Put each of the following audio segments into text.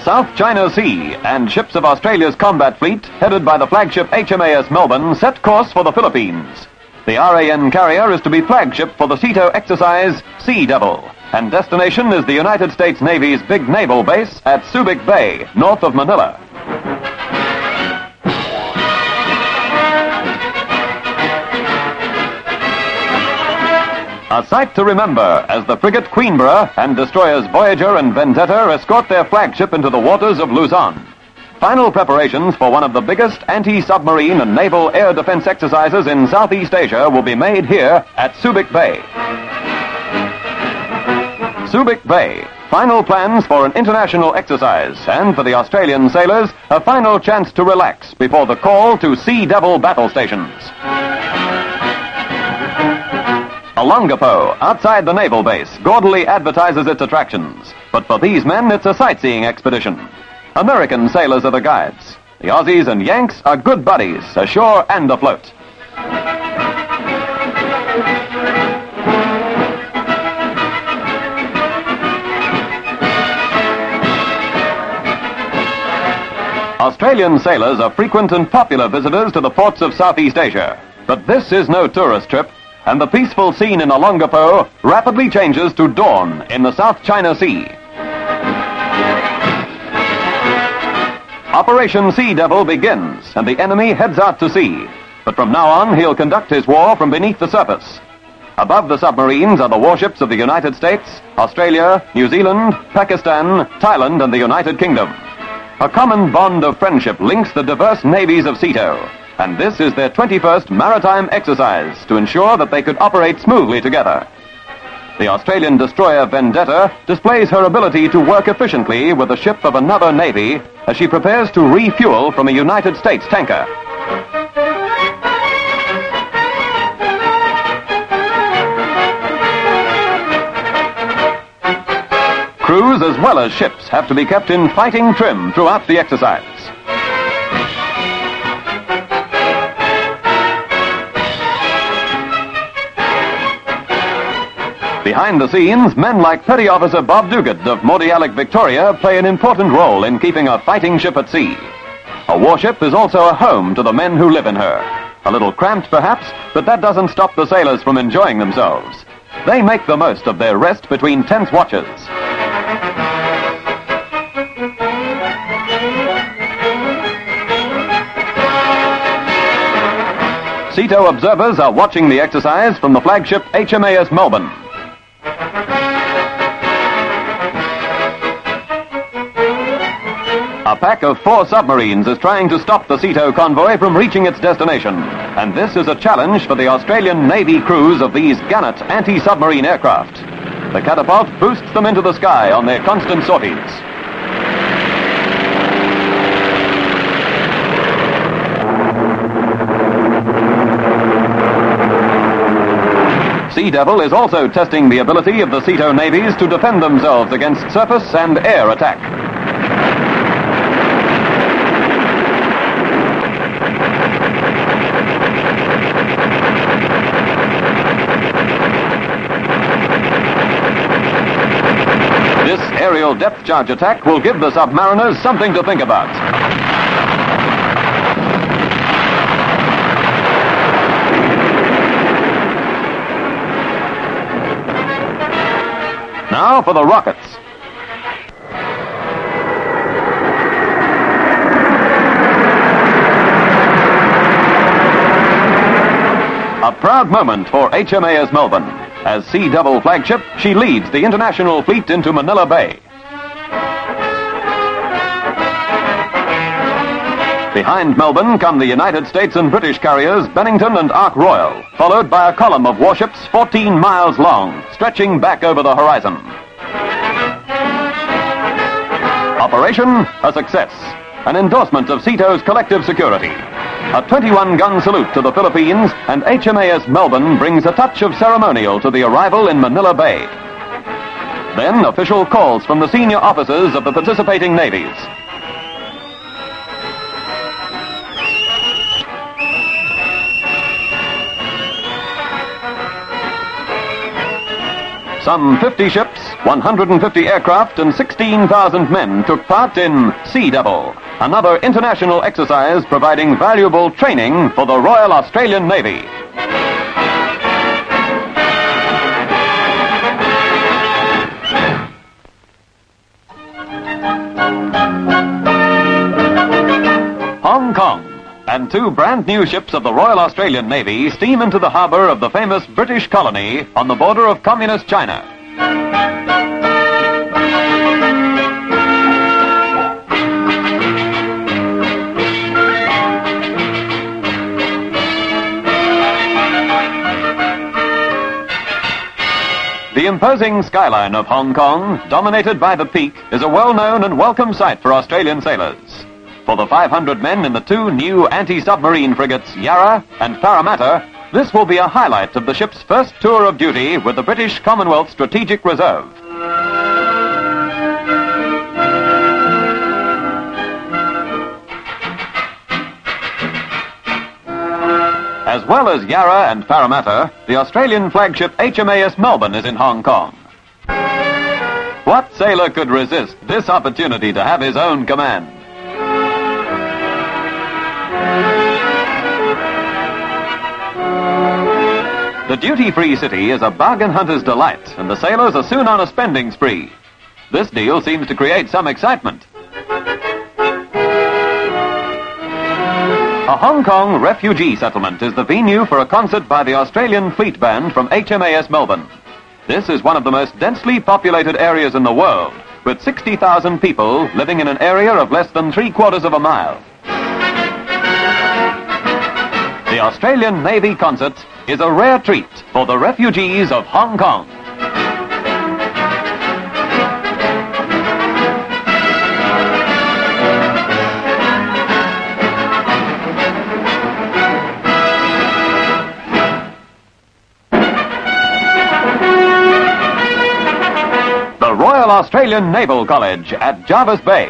South China Sea, and ships of Australia's combat fleet, headed by the flagship HMAS Melbourne, set course for the Philippines. The RAN carrier is to be flagship for the SEATO exercise Sea Devil, and destination is the United States Navy's big naval base at Subic Bay, north of Manila. A sight to remember as the frigate Queenborough and destroyers Voyager and Vendetta escort their flagship into the waters of Luzon. Final preparations for one of the biggest anti-submarine and naval air defense exercises in Southeast Asia will be made here at Subic Bay. Subic Bay. Final plans for an international exercise, and for the Australian sailors, a final chance to relax before the call to Sea Devil battle stations. Olongapo, outside the naval base, gaudily advertises its attractions. But for these men, it's a sightseeing expedition. American sailors are the guides. The Aussies and Yanks are good buddies, ashore and afloat. Australian sailors are frequent and popular visitors to the ports of Southeast Asia. But this is no tourist trip, and the peaceful scene in Olongapo rapidly changes to dawn in the South China Sea. Operation Sea Devil begins, and the enemy heads out to sea. But from now on, he'll conduct his war from beneath the surface. Above the submarines are the warships of the United States, Australia, New Zealand, Pakistan, Thailand, and the United Kingdom. A common bond of friendship links the diverse navies of SEATO, and this is their 21st maritime exercise to ensure that they could operate smoothly together. The Australian destroyer Vendetta displays her ability to work efficiently with a ship of another navy as she prepares to refuel from a United States tanker. Crews as well as ships have to be kept in fighting trim throughout the exercise. Behind the scenes, men like Petty Officer Bob Duguid of Mordialloc Victoria play an important role in keeping a fighting ship at sea. A warship is also a home to the men who live in her. A little cramped, perhaps, but that doesn't stop the sailors from enjoying themselves. They make the most of their rest between tense watches. SEATO observers are watching the exercise from the flagship HMAS Melbourne. A pack of 4 submarines is trying to stop the SEATO convoy from reaching its destination. And this is a challenge for the Australian Navy crews of these Gannet anti-submarine aircraft. The catapult boosts them into the sky on their constant sorties. Sea Devil is also testing the ability of the SEATO navies to defend themselves against surface and air attack. This aerial depth charge attack will give the submariners something to think about. Now for the rockets. A proud moment for HMAS Melbourne. As Sea Devil flagship, she leads the international fleet into Manila Bay. Behind Melbourne come the United States and British carriers Bennington and Ark Royal, followed by a column of warships 14 miles long, stretching back over the horizon. Operation, a success. An endorsement of SEATO's collective security. A 21-gun salute to the Philippines, and HMAS Melbourne brings a touch of ceremonial to the arrival in Manila Bay. Then official calls from the senior officers of the participating navies. Some 50 ships 150 aircraft and 16,000 men took part in SEATO, another international exercise providing valuable training for the Royal Australian Navy. Hong Kong, and two brand new ships of the Royal Australian Navy steam into the harbour of the famous British colony on the border of Communist China. The imposing skyline of Hong Kong, dominated by the Peak, is a well-known and welcome sight for Australian sailors. For the 500 men in the two new anti-submarine frigates Yarra and Parramatta, this will be a highlight of the ship's first tour of duty with the British Commonwealth Strategic Reserve. As well as Yarra and Parramatta, the Australian flagship HMAS Melbourne is in Hong Kong. What sailor could resist this opportunity to have his own command? The duty-free city is a bargain hunter's delight, and the sailors are soon on a spending spree. This deal seems to create some excitement. A Hong Kong refugee settlement is the venue for a concert by the Australian Fleet Band from HMAS Melbourne. This is one of the most densely populated areas in the world, with 60,000 people living in an area of less than 3/4 of a mile. The Australian Navy concert is a rare treat for the refugees of Hong Kong. The Royal Australian Naval College at Jervis Bay.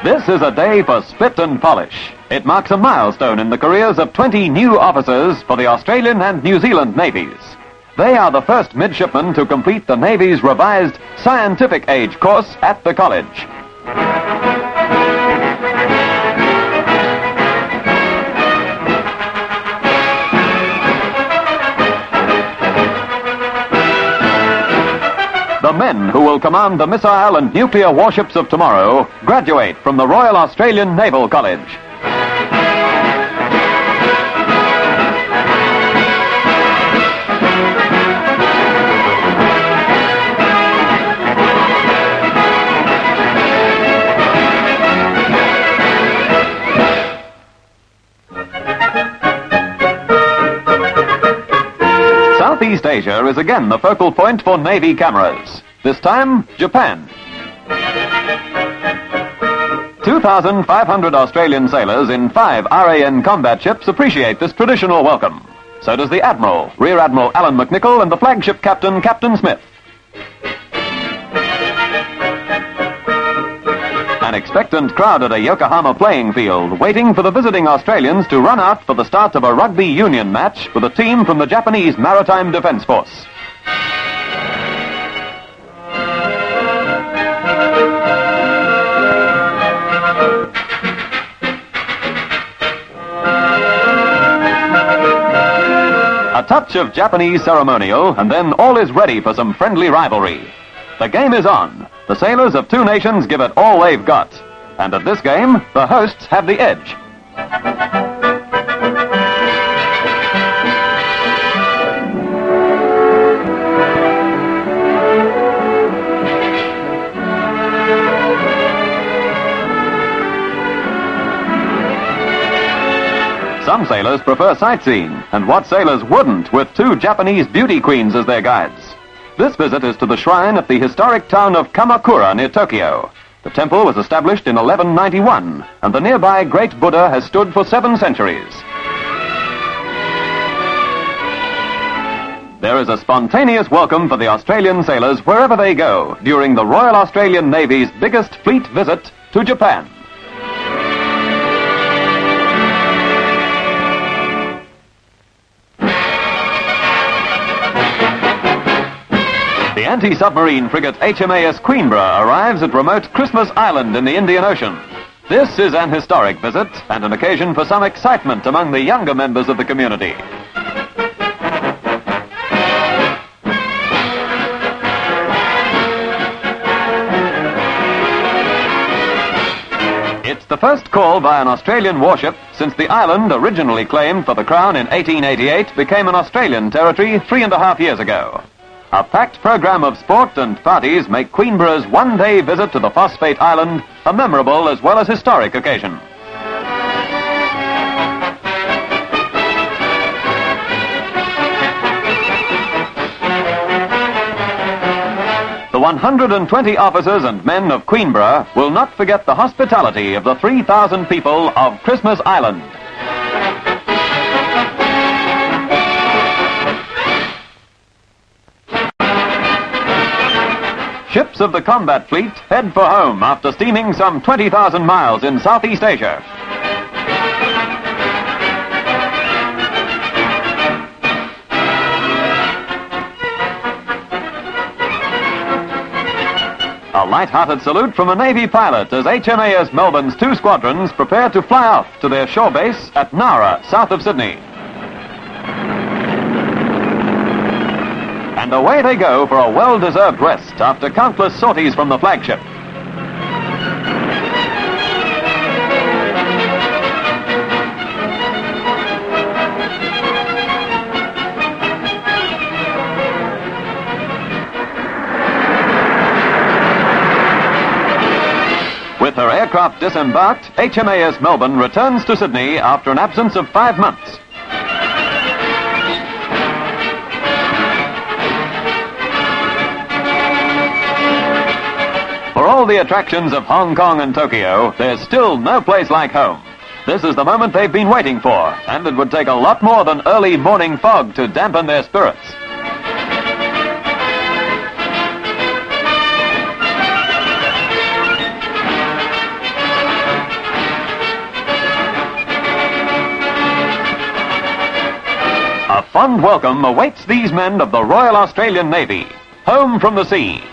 This is a day for spit and polish. It marks a milestone in the careers of 20 new officers for the Australian and New Zealand navies. They are the first midshipmen to complete the Navy's revised scientific age course at the college. The men who will command the missile and nuclear warships of tomorrow graduate from the Royal Australian Naval College. Southeast Asia is again the focal point for Navy cameras. This time, Japan. 2,500 Australian sailors in 5 RAN combat ships appreciate this traditional welcome. So does the Admiral, Rear Admiral Alan McNichol, and the flagship captain, Captain Smith. An expectant crowd at a Yokohama playing field, waiting for the visiting Australians to run out for the start of a rugby union match with a team from the Japanese Maritime Defence Force. A touch of Japanese ceremonial, and then all is ready for some friendly rivalry. The game is on. The sailors of two nations give it all they've got. And at this game, the hosts have the edge. Some sailors prefer sightseeing, and what sailors wouldn't with two Japanese beauty queens as their guides? This visit is to the shrine at the historic town of Kamakura near Tokyo. The temple was established in 1191, and the nearby Great Buddha has stood for 7 centuries. There is a spontaneous welcome for the Australian sailors wherever they go during the Royal Australian Navy's biggest fleet visit to Japan. The anti-submarine frigate HMAS Queenborough arrives at remote Christmas Island in the Indian Ocean. This is an historic visit and an occasion for some excitement among the younger members of the community. It's the first call by an Australian warship since the island, originally claimed for the Crown in 1888, became an Australian territory 3.5 years ago. A packed program of sport and parties make Queenborough's one-day visit to the Phosphate Island a memorable as well as historic occasion. The 120 officers and men of Queenborough will not forget the hospitality of the 3,000 people of Christmas Island. Ships of the combat fleet head for home after steaming some 20,000 miles in Southeast Asia. A light-hearted salute from a Navy pilot as HMAS Melbourne's 2 squadrons prepare to fly off to their shore base at Nara, south of Sydney. And away they go for a well-deserved rest after countless sorties from the flagship. With her aircraft disembarked, HMAS Melbourne returns to Sydney after an absence of 5 months. For all the attractions of Hong Kong and Tokyo, there's still no place like home. This is the moment they've been waiting for, and it would take a lot more than early morning fog to dampen their spirits. A fond welcome awaits these men of the Royal Australian Navy, home from the sea.